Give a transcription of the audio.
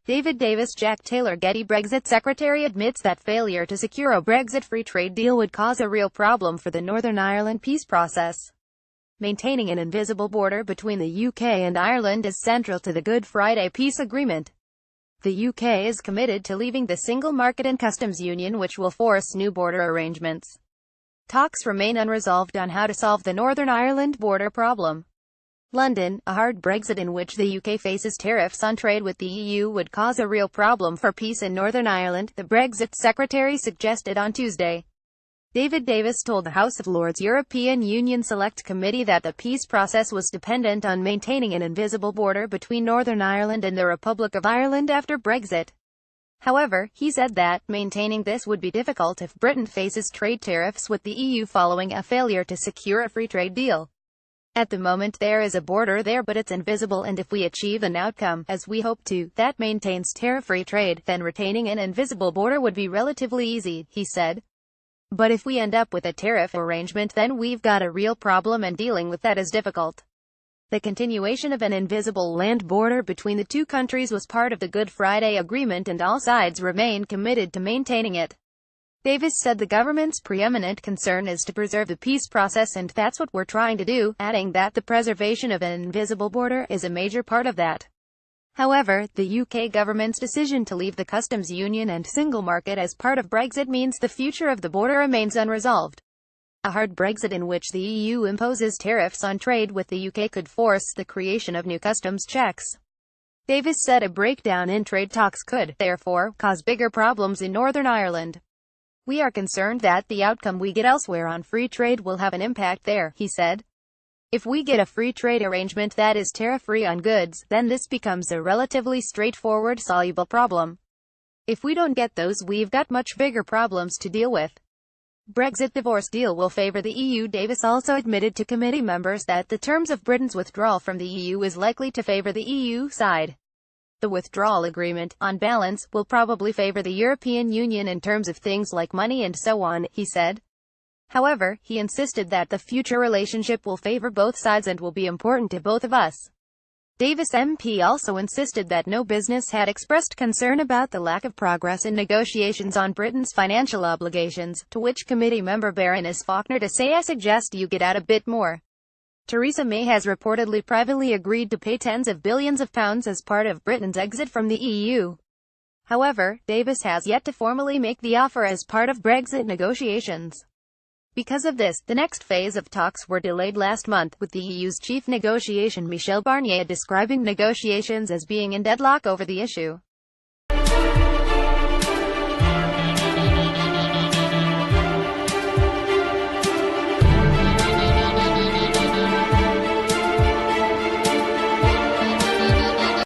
David Davis. Jack Taylor. Getty. Brexit secretary admits that failure to secure a Brexit free trade deal would cause a real problem for the Northern Ireland peace process. Maintaining an invisible border between the UK and Ireland is central to the Good Friday Peace Agreement. The UK is committed to leaving the single market and customs union, which will force new border arrangements. Talks remain unresolved on how to solve the Northern Ireland border problem. London. A hard Brexit in which the UK faces tariffs on trade with the EU would cause a real problem for peace in Northern Ireland, the Brexit secretary suggested on Tuesday. David Davis told the House of Lords European Union Select Committee that the peace process was dependent on maintaining an invisible border between Northern Ireland and the Republic of Ireland after Brexit. However, he said that maintaining this would be difficult if Britain faces trade tariffs with the EU following a failure to secure a free trade deal. At the moment there is a border there, but it's invisible, and if we achieve an outcome, as we hope to, that maintains tariff-free trade, then retaining an invisible border would be relatively easy, he said. But if we end up with a tariff arrangement, then we've got a real problem, and dealing with that is difficult. The continuation of an invisible land border between the two countries was part of the Good Friday Agreement, and all sides remain committed to maintaining it. Davis said the government's preeminent concern is to preserve the peace process, and that's what we're trying to do, adding that the preservation of an invisible border is a major part of that. However, the UK government's decision to leave the customs union and single market as part of Brexit means the future of the border remains unresolved. A hard Brexit in which the EU imposes tariffs on trade with the UK could force the creation of new customs checks. Davis said a breakdown in trade talks could, therefore, cause bigger problems in Northern Ireland. We are concerned that the outcome we get elsewhere on free trade will have an impact there, he said. If we get a free trade arrangement that is tariff-free on goods, then this becomes a relatively straightforward, soluble problem. If we don't get those, we've got much bigger problems to deal with. Brexit divorce deal will favor the EU. Davis also admitted to committee members that the terms of Britain's withdrawal from the EU is likely to favor the EU side. The withdrawal agreement, on balance, will probably favor the European Union in terms of things like money and so on, he said. However, he insisted that the future relationship will favor both sides and will be important to both of us. Davis MP also insisted that no business had expressed concern about the lack of progress in negotiations on Britain's financial obligations, to which committee member Baroness Faulkner to say, "I suggest you get out a bit more." Theresa May has reportedly privately agreed to pay tens of billions of pounds as part of Britain's exit from the EU. However, Davis has yet to formally make the offer as part of Brexit negotiations. Because of this, the next phase of talks were delayed last month, with the EU's chief negotiator Michel Barnier describing negotiations as being in deadlock over the issue.